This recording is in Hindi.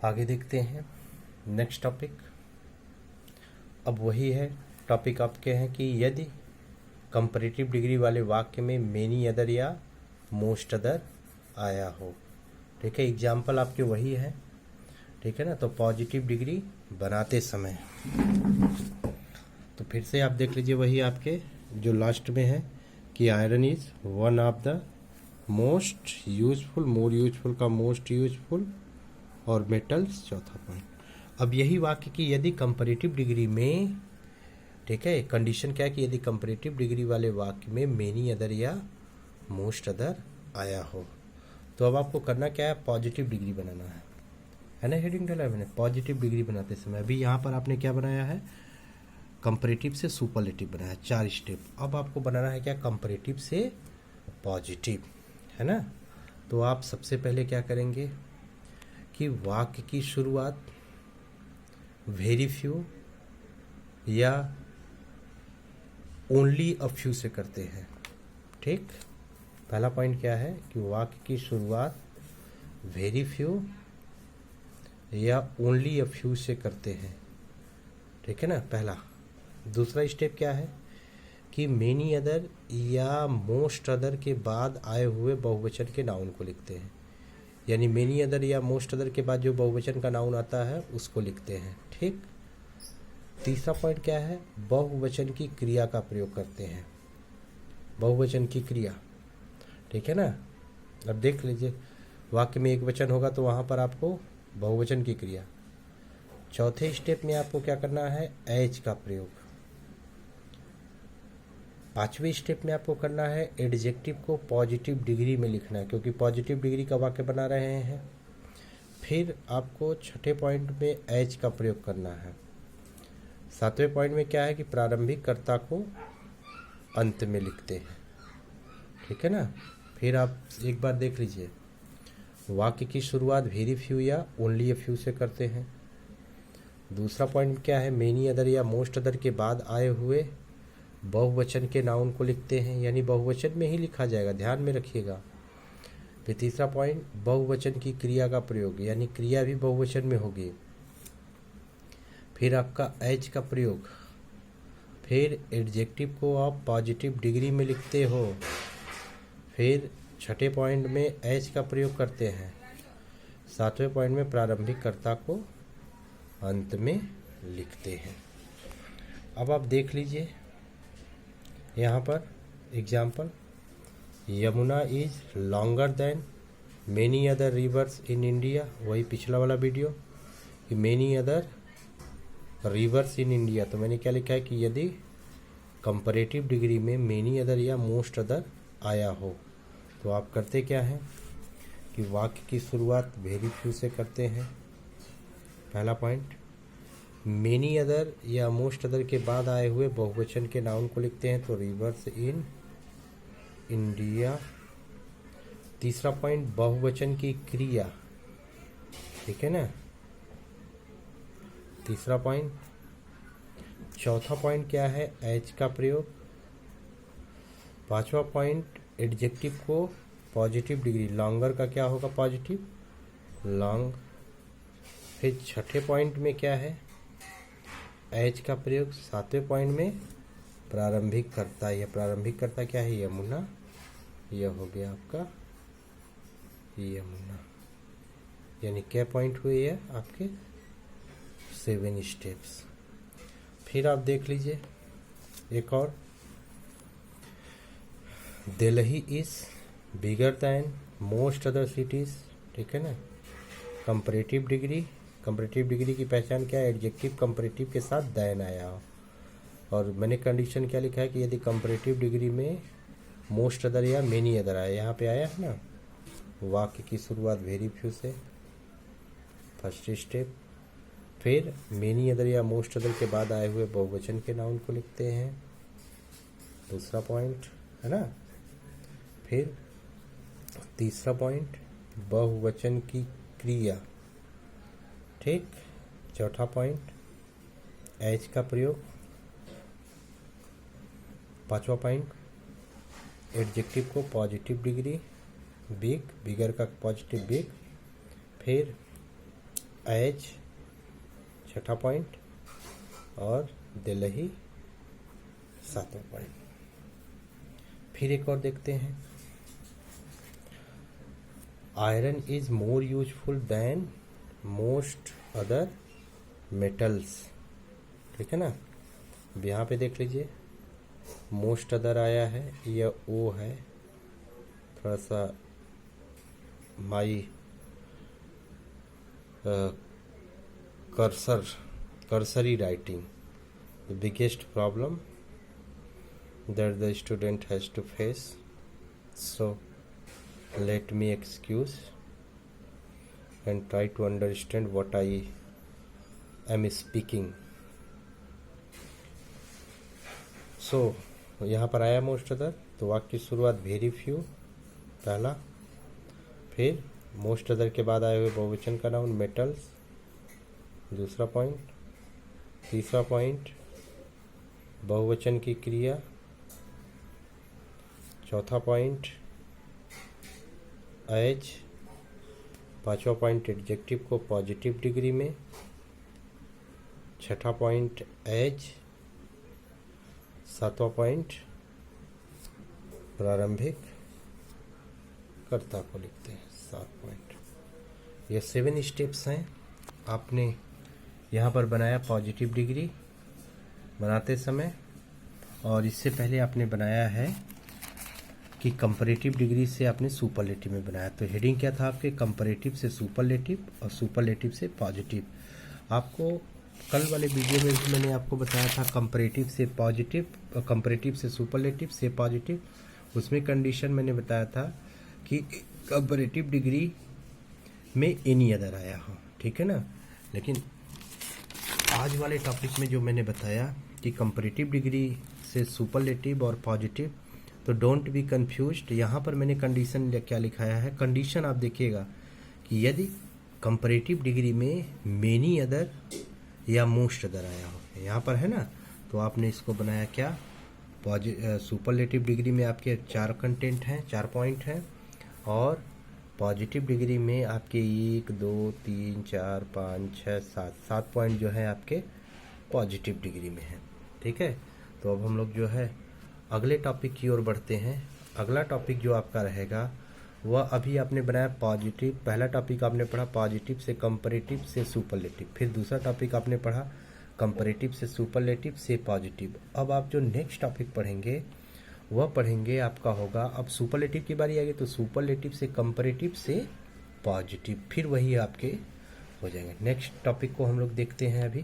आगे देखते हैं नेक्स्ट टॉपिक। अब वही है टॉपिक आपके हैं कि यदि कंपैरेटिव डिग्री वाले वाक्य में मेनी अदर या मोस्ट अदर आया हो। ठीक है, एग्जाम्पल आपके वही है। ठीक है ना, तो पॉजिटिव डिग्री बनाते समय तो फिर से आप देख लीजिए, वही आपके जो लास्ट में है कि iron is one of the most useful, more useful का मोस्ट यूजफुल, और मेटल्स चौथा पॉइंट। अब यही वाक्य की यदि कंपैरेटिव डिग्री में, ठीक है, कंडीशन क्या है कि यदि कंपैरेटिव डिग्री वाले वाक्य में मेनी अदर या मोस्ट अदर आया हो, तो अब आपको करना क्या है, पॉजिटिव डिग्री बनाना है ना। हेडिंग डाला है मैंने पॉजिटिव डिग्री बनाते समय। अभी यहाँ पर आपने क्या बनाया है, कंपैरेटिव से सुपरलेटिव बनाया, 4 स्टेप। अब आपको बनाना है क्या, कंपैरेटिव से पॉजिटिव, है ना। तो आप सबसे पहले क्या करेंगे कि वाक्य की शुरुआत वेरी फ्यू या ओनली अ फ्यू से करते हैं। ठीक, पहला पॉइंट क्या है कि वाक्य की शुरुआत वेरी फ्यू या ओनली अ फ्यू से करते हैं। ठीक है ना, पहला। दूसरा स्टेप क्या है कि मेनी अदर या मोस्ट अदर के बाद आए हुए बहुवचन के नाउन को लिखते हैं। यानी मेनी अदर या मोस्ट अदर के बाद जो बहुवचन का नाउन आता है उसको लिखते हैं। ठीक। तीसरा पॉइंट क्या है, बहुवचन की क्रिया का प्रयोग करते हैं, बहुवचन की क्रिया। ठीक है ना। अब देख लीजिए, वाक्य में एक वचन होगा तो वहां पर आपको बहुवचन की क्रिया। चौथे स्टेप में आपको क्या करना है, एज का प्रयोग। पांचवें स्टेप में आपको करना है एडजेक्टिव को पॉजिटिव डिग्री में लिखना है, क्योंकि पॉजिटिव डिग्री का वाक्य बना रहे हैं। फिर आपको छठे पॉइंट में एज का प्रयोग करना है। सातवें पॉइंट में क्या है कि प्रारंभिक कर्ता को अंत में लिखते हैं। ठीक है ना। फिर आप एक बार देख लीजिए, वाक्य की शुरुआत वेरी फ्यू या ओनली अ फ्यू से करते हैं। दूसरा पॉइंट क्या है, मेनी अदर या मोस्ट अदर के बाद आए हुए बहुवचन के नाउन को लिखते हैं, यानी बहुवचन में ही लिखा जाएगा, ध्यान में रखिएगा। फिर तीसरा पॉइंट, बहुवचन की क्रिया का प्रयोग, यानी क्रिया भी बहुवचन में होगी। फिर आपका एज का प्रयोग। फिर एडजेक्टिव को आप पॉजिटिव डिग्री में लिखते हो। फिर छठे पॉइंट में एज का प्रयोग करते हैं। सातवें पॉइंट में प्रारंभिक कर्ता को अंत में लिखते हैं। अब आप देख लीजिए यहाँ पर example, Yamuna is longer than many other rivers in India. वही पिछला वाला वीडियो कि many other rivers in India. तो मैंने क्या लिखा है कि यदि कंपैरेटिव डिग्री में मेनी अदर या मोस्ट अदर आया हो, तो आप करते क्या हैं कि वाक्य की शुरुआत वेरी फ्यू से करते हैं, पहला पॉइंट। मेनी अदर या मोस्ट अदर के बाद आए हुए बहुवचन के नाउन को लिखते हैं, तो रिवर्स इन इंडिया। तीसरा पॉइंट, बहुवचन की क्रिया। ठीक है ना, तीसरा पॉइंट। चौथा पॉइंट क्या है, एज का प्रयोग। पांचवा पॉइंट, एडजेक्टिव को पॉजिटिव डिग्री, लॉन्गर का क्या होगा, पॉजिटिव, लॉन्ग। फिर छठे पॉइंट में क्या है, एज का प्रयोग। सातवें पॉइंट में प्रारंभिक कर्ता, यह प्रारंभिक कर्ता क्या है, यमुना। यह हो गया आपका यमुना। यानी क्या पॉइंट हुए ये आपके 7 स्टेप्स। फिर आप देख लीजिए एक और, Delhi is bigger than most other cities. ठीक है ना। कंपैरेटिव डिग्री, कंपैरेटिव डिग्री की पहचान क्या है, एडजेक्टिव कंपैरेटिव के साथ दैन आया हो। और मैंने कंडीशन क्या लिखा है कि यदि कंपैरेटिव डिग्री में मोस्ट अदर या मेनी अदर आया, यहाँ पे आया है ना। वाक्य की शुरुआत वेरी फ्यू से, फर्स्ट स्टेप। फिर मेनी अदर या मोस्ट अदर के बाद आए हुए बहुवचन के नाउन को लिखते हैं, दूसरा पॉइंट, है ना। फिर तीसरा पॉइंट, बहुवचन की क्रिया। ठीक। चौथा पॉइंट, एज का प्रयोग। पांचवा पॉइंट, एडजेक्टिव को पॉजिटिव डिग्री, बिग, बिगर का पॉजिटिव बिग। फिर एज छठा पॉइंट और दिल्ही सातवां पॉइंट। फिर एक और देखते हैं, iron is more useful than most other metals. ठीक है ना, अब यहाँ पे देख लीजिए मोस्ट अदर आया है, यह ओ है, थोड़ा सा माई cursory writing, the biggest problem that the student has to face. So let me excuse and try to understand what I am speaking. So यहाँ पर आया मोस्ट अदर, तो वाक्य की शुरुआत वेरी फ्यू पहला, फिर मोस्ट अदर के बाद आए हुए बहुवचन का नाउन मेटल्स दूसरा पॉइंट, तीसरा पॉइंट बहुवचन की क्रिया, चौथा पॉइंट एज, पांचवा पॉइंट एडजेक्टिव को पॉजिटिव डिग्री में, छठा पॉइंट एज, सातवां पॉइंट प्रारंभिक कर्ता को लिखते हैं 7 पॉइंट। ये 7 स्टेप्स हैं। आपने यहाँ पर बनाया पॉजिटिव डिग्री बनाते समय, और इससे पहले आपने बनाया है कि कंपैरेटिव डिग्री से आपने सुपरलेटिव में बनाया। तो हेडिंग क्या था आपके, कंपैरेटिव से सुपरलेटिव और सुपरलेटिव से पॉजिटिव। आपको कल वाले वीडियो में भी मैंने आपको बताया था कंपैरेटिव से पॉजिटिव और कंपैरेटिव से सुपरलेटिव से पॉजिटिव। उसमें कंडीशन मैंने बताया था कि कंपैरेटिव डिग्री में एनी अदर आया हो, ठीक है ना। लेकिन आज वाले टॉपिक में जो मैंने बताया कि कंपैरेटिव डिग्री से सुपरलेटिव और पॉजिटिव, तो डोंट बी कंफ्यूज्ड। यहाँ पर मैंने कंडीशन क्या लिखाया है, कंडीशन आप देखिएगा कि यदि कंपैरेटिव डिग्री में मेनी अदर या मोस्ट अदर आया हो, यहाँ पर है ना, तो आपने इसको बनाया क्या, सुपरलेटिव डिग्री में आपके 4 कंटेंट हैं, 4 पॉइंट हैं, और पॉजिटिव डिग्री में आपके 1 2 3 4 5 6 7 पॉइंट जो है आपके पॉजिटिव डिग्री में है। ठीक है, तो अब हम लोग जो है अगले टॉपिक की ओर बढ़ते हैं। अगला टॉपिक जो आपका रहेगा वह अभी आपने बनाया पॉजिटिव, पहला टॉपिक आपने पढ़ा पॉजिटिव से कंपैरेटिव से सुपरलेटिव, फिर दूसरा टॉपिक आपने पढ़ा कंपैरेटिव से सुपरलेटिव से पॉजिटिव। अब आप जो नेक्स्ट टॉपिक पढ़ेंगे वह पढ़ेंगे आपका होगा, अब सुपरलेटिव की बारी आएगी तो सुपरलेटिव से कंपैरेटिव से पॉजिटिव, फिर वही आपके हो जाएंगे। नेक्स्ट टॉपिक को हम लोग देखते हैं अभी।